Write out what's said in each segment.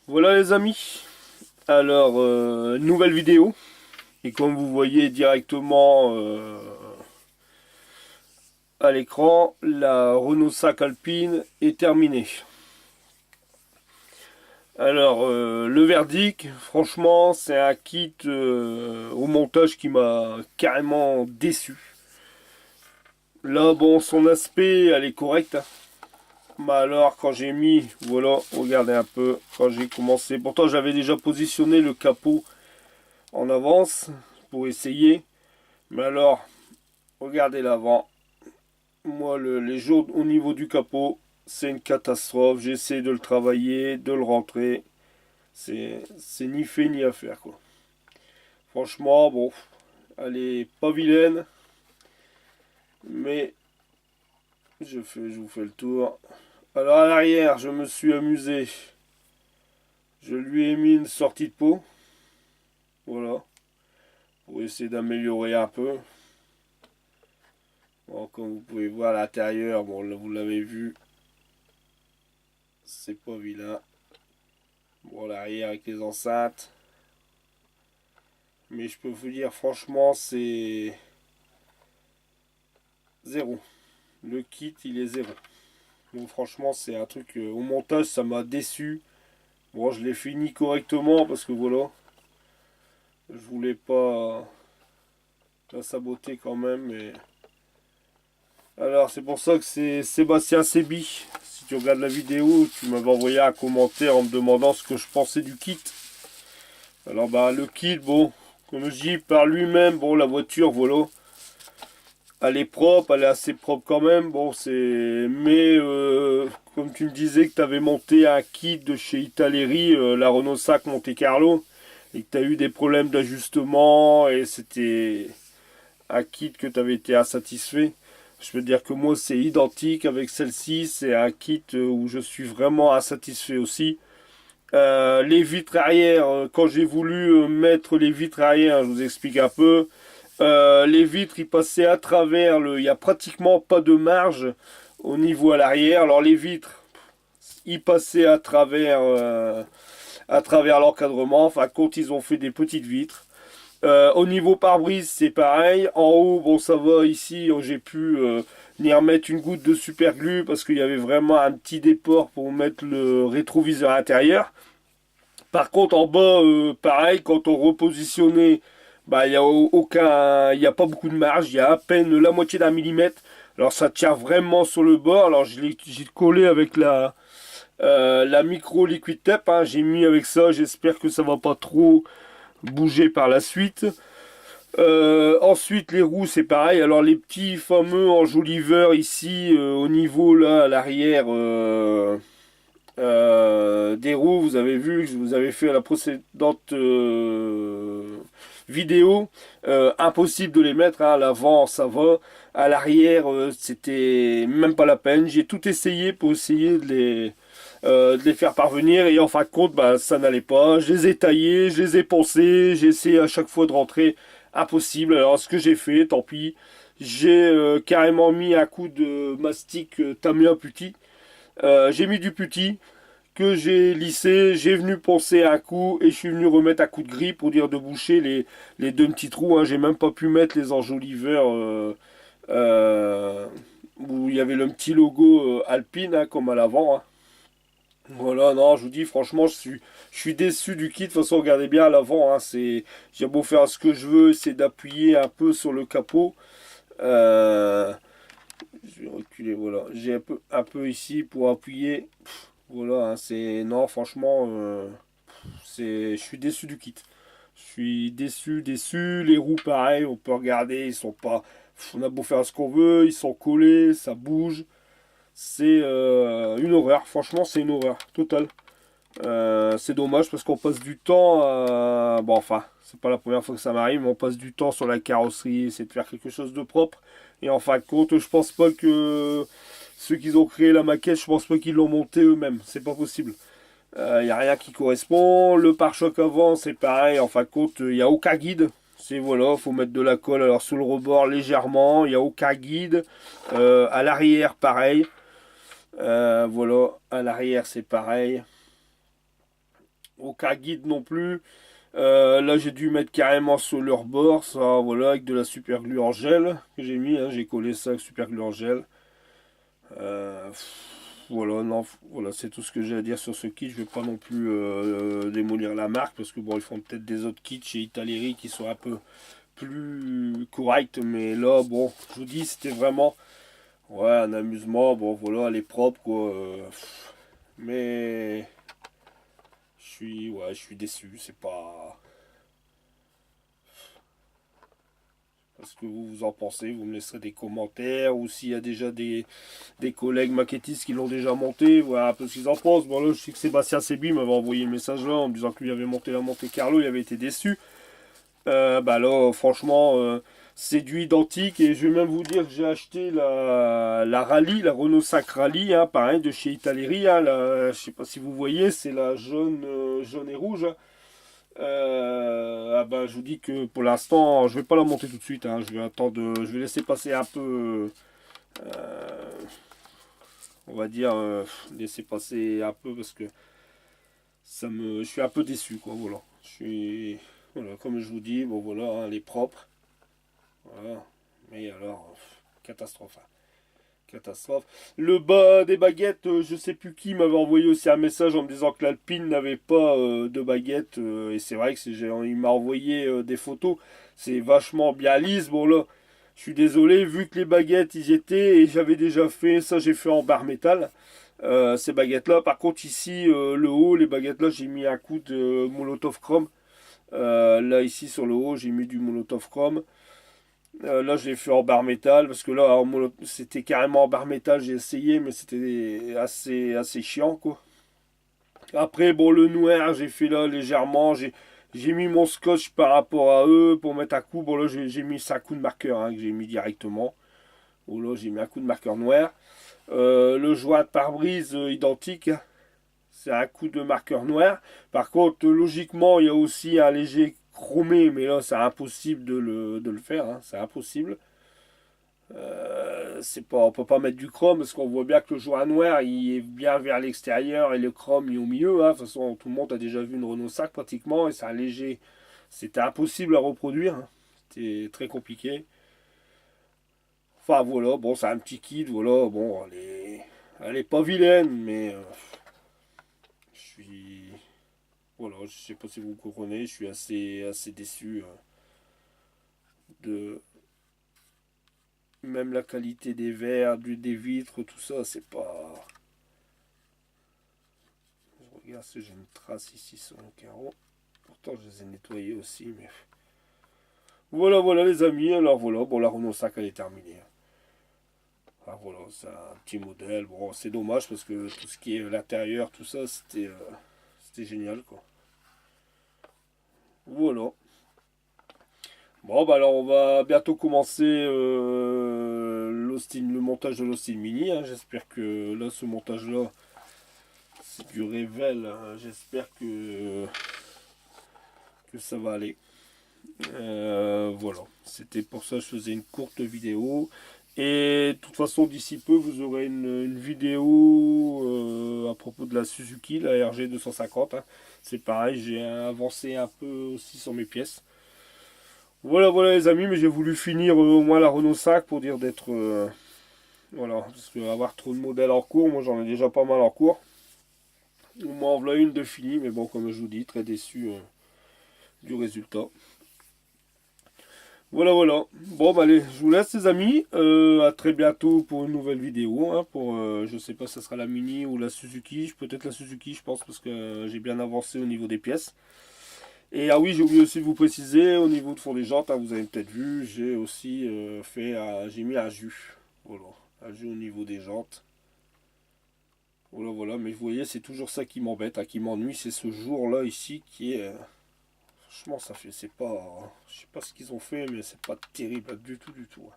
Voilà les amis, alors nouvelle vidéo, et comme vous voyez directement à l'écran, la Renault Sac Alpine est terminée. Alors le verdict, franchement c'est un kit au montage qui m'a carrément déçu. Là bon, son aspect elle est correcte, hein. Mais alors quand j'ai mis, voilà, regardez un peu, quand j'ai commencé, pourtant j'avais déjà positionné le capot en avance pour essayer. Mais alors, regardez l'avant. Moi, les jours au niveau du capot, c'est une catastrophe. J'essaie de le travailler, de le rentrer. C'est ni fait ni à faire, quoi. Franchement, bon, elle est pas vilaine. Mais je vous fais le tour. Alors, à l'arrière, je me suis amusé. Je lui ai mis une sortie de peau. Voilà. Pour essayer d'améliorer un peu. Bon, comme vous pouvez voir à l'intérieur, bon, là, vous l'avez vu. C'est pas vilain. Bon, l'arrière avec les enceintes. Mais je peux vous dire, franchement, c'est zéro. Le kit, il est zéro. Donc, franchement, c'est un truc. Au montage, ça m'a déçu. Bon, je l'ai fini correctement parce que voilà. Je voulais pas la saboter quand même. Mais... Alors, c'est pour ça que c'est Sébastien Sébi. Si tu regardes la vidéo, tu m'avais envoyé un commentaire en me demandant ce que je pensais du kit. Alors, bah, le kit, bon, comme je dis, par lui-même, bon, la voiture, voilà. Elle est propre, elle est assez propre quand même. Bon, c'est. Mais comme tu me disais que tu avais monté un kit de chez Italeri, la Renault Sac Monte Carlo, et que tu as eu des problèmes d'ajustement, et c'était un kit que tu avais été insatisfait. Je veux dire que moi, c'est identique avec celle-ci. C'est un kit où je suis vraiment insatisfait aussi. Les vitres arrière, quand j'ai voulu mettre les vitres arrière, je vous explique un peu. Les vitres, ils passaient à travers le. Il n'y a pratiquement pas de marge au niveau à l'arrière. Alors les vitres, ils passaient à travers l'encadrement. Enfin, quand ils ont fait des petites vitres. Au niveau pare-brise, c'est pareil. En haut, bon, ça va. Ici, j'ai pu y remettre une goutte de super glue parce qu'il y avait vraiment un petit déport pour mettre le rétroviseur intérieur. Par contre, en bas, pareil, quand on repositionnait, bah, il y a pas beaucoup de marge, il y a à peine la moitié d'un millimètre. Alors ça tient vraiment sur le bord. Alors j'ai collé avec la micro liquid tape, hein. J'ai mis avec ça. J'espère que ça va pas trop bouger par la suite. Ensuite, les roues, c'est pareil. Alors les petits fameux enjoliveurs ici au niveau là à l'arrière. Des roues, vous avez vu que je vous avais fait à la précédente vidéo. Impossible de les mettre, hein. À l'avant, ça va. À l'arrière, c'était même pas la peine. J'ai tout essayé pour essayer de les faire parvenir. Et en fin de compte, bah, ça n'allait pas. Je les ai taillés, je les ai poncés. J'ai essayé à chaque fois de rentrer. Impossible. Alors, ce que j'ai fait, tant pis. J'ai carrément mis un coup de mastic Tamiya Putty. J'ai mis du putty que j'ai lissé, j'ai venu poncer un coup et je suis venu remettre un coup de gris pour dire de boucher les deux petits trous, hein. J'ai même pas pu mettre les enjoliveurs euh, où il y avait le petit logo Alpine, hein, comme à l'avant, hein. Voilà, non, je vous dis franchement, je suis déçu du kit. De toute façon, regardez bien à l'avant, hein, j'ai beau faire ce que je veux, c'est d'appuyer un peu sur le capot. Euh, je vais reculer, voilà. J'ai un peu ici pour appuyer. Voilà, hein, c'est. Non, franchement, je suis déçu du kit. Je suis déçu. Les roues, pareil, on peut regarder, ils sont pas. On a beau faire ce qu'on veut, ils sont collés, ça bouge. C'est une horreur, franchement, c'est une horreur totale. C'est dommage parce qu'on passe du temps. Bon, enfin, c'est pas la première fois que ça m'arrive, mais on passe du temps sur la carrosserie, c'est de faire quelque chose de propre. Et en fin de compte, je pense pas que ceux qui ont créé la maquette, je pense pas qu'ils l'ont montée eux-mêmes. C'est pas possible. Il n'y a rien qui correspond. Le pare-choc avant, c'est pareil. En fin de compte, il n'y a aucun guide. C'est voilà, faut mettre de la colle alors sous le rebord légèrement. Il n'y a aucun guide. À l'arrière, pareil. Voilà, à l'arrière, c'est pareil. aucun guide non plus. Là j'ai dû mettre carrément sur leur bord, ça voilà, avec de la super glue en gel que j'ai mis, hein, j'ai collé ça avec super glue en gel. Voilà, non, voilà, c'est tout ce que j'ai à dire sur ce kit. Je vais pas non plus démolir la marque parce que bon, ils font peut-être des autres kits chez Italeri qui sont un peu plus corrects, mais là, bon, je vous dis, c'était vraiment ouais un amusement. Bon, voilà, elle est propre quoi. Mais je suis déçu. C'est pas ce que vous en pensez. Vous me laisserez des commentaires ou s'il y a déjà des collègues maquettistes qui l'ont déjà monté, voilà un peu ce qu'ils en pensent. Bon là je sais que Sébastien Sébi m'avait envoyé le message là en me disant que lui avait monté la Monte Carlo, il avait été déçu. Bah là franchement c'est du identique et je vais même vous dire que j'ai acheté la Rallye, la Renault 5 Rallye, hein, pareil de chez Italeri, hein, je sais pas si vous voyez, c'est la jaune et rouge. Hein. Ah bah, je vous dis que pour l'instant, je vais pas la monter tout de suite. Hein. Je vais attendre, je vais laisser passer un peu, euh, on va dire, laisser passer un peu parce que je suis un peu déçu, quoi. Voilà, voilà, comme je vous dis, bon voilà, hein, elle est propre, voilà. Mais alors, catastrophe. Hein. Catastrophe. Le bas des baguettes, je sais plus qui m'avait envoyé aussi un message en me disant que l'Alpine n'avait pas de baguettes. Et c'est vrai que il m'a envoyé des photos. C'est vachement bien lisse. Bon là, je suis désolé, vu que les baguettes ils y étaient et j'avais déjà fait ça, j'ai fait en barre métal. Ces baguettes-là. Par contre ici, le haut, les baguettes-là, j'ai mis un coup de Molotov Chrome. Là ici sur le haut, j'ai mis du Molotov Chrome. Là, j'ai fait en barre métal parce que là, c'était carrément en barre métal. J'ai essayé, mais c'était assez chiant quoi. Après, bon, le noir, j'ai fait là légèrement. J'ai mis mon scotch par rapport à eux pour mettre un coup. Bon, là, j'ai mis 5 coups de marqueur hein, que j'ai mis directement. Bon, là, j'ai mis un coup de marqueur noir. Le joint de pare-brise identique, hein. C'est un coup de marqueur noir. Par contre, logiquement, il y a aussi un léger chromé, mais là, c'est impossible de le faire. Hein, c'est impossible. C'est pas, on peut pas mettre du chrome parce qu'on voit bien que le joint noir il est bien vers l'extérieur et le chrome il est au milieu. Hein. De toute façon, tout le monde a déjà vu une Renault 5 pratiquement et c'est un léger. C'était impossible à reproduire. Hein. C'était très compliqué. Enfin voilà, bon, c'est un petit kit. Voilà, bon, elle est pas vilaine, mais je suis. Voilà, je sais pas si vous comprenez, je suis assez déçu de. Même la qualité des verres, des vitres, tout ça, c'est pas. Je regarde si j'ai une trace ici sur le carreau. Pourtant, je les ai nettoyés aussi, mais. Voilà, voilà les amis. Alors voilà, bon, la Renault 5 elle est terminée. Ah voilà, c'est un petit modèle. Bon, c'est dommage parce que tout ce qui est l'intérieur, tout ça, c'était génial quoi. Voilà. Bon, bah alors on va bientôt commencer le montage de l'Austin Mini. Hein. J'espère que là, ce montage-là, c'est du révèle. Hein. J'espère que ça va aller. Voilà, c'était pour ça que je faisais une courte vidéo. Et de toute façon, d'ici peu, vous aurez une vidéo à propos de la Suzuki, la RG 250. Hein. C'est pareil, j'ai avancé un peu aussi sur mes pièces. Voilà, voilà les amis, mais j'ai voulu finir au moins la Renault 5 pour dire d'être... voilà, parce que avoir trop de modèles en cours, moi j'en ai déjà pas mal en cours. Au moins en voilà une de finie, mais bon, comme je vous dis, très déçu du résultat. Voilà, voilà. Bon, bah allez, je vous laisse les amis. À très bientôt pour une nouvelle vidéo. Hein, pour, je sais pas si ça sera la Mini ou la Suzuki. Peut-être la Suzuki, je pense, parce que j'ai bien avancé au niveau des pièces. Et ah oui, j'ai oublié aussi de vous préciser, au niveau de fond des jantes, hein, vous avez peut-être vu, j'ai aussi j'ai mis un jus. Voilà, un jus au niveau des jantes. Voilà, voilà, mais vous voyez, c'est toujours ça qui m'embête, hein, qui m'ennuie, c'est ce jour-là ici qui est... franchement, c'est pas... je sais pas ce qu'ils ont fait, mais c'est pas terrible du tout, du tout. Hein.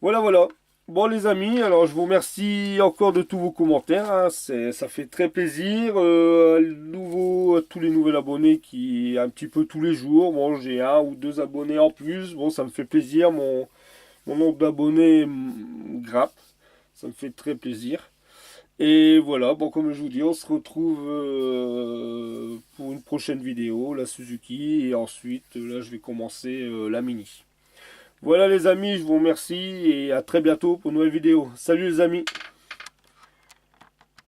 Voilà, voilà. Bon les amis, alors je vous remercie encore de tous vos commentaires, hein, ça fait très plaisir. Nouveau à tous les nouveaux abonnés qui un petit peu tous les jours. Bon j'ai un ou deux abonnés en plus. Bon ça me fait plaisir. Mon nombre d'abonnés grimpe. Ça me fait très plaisir. Et voilà, bon, comme je vous dis, on se retrouve pour une prochaine vidéo, la Suzuki, et ensuite, là, je vais commencer la Mini. Voilà les amis, je vous remercie et à très bientôt pour une nouvelle vidéo. Salut les amis!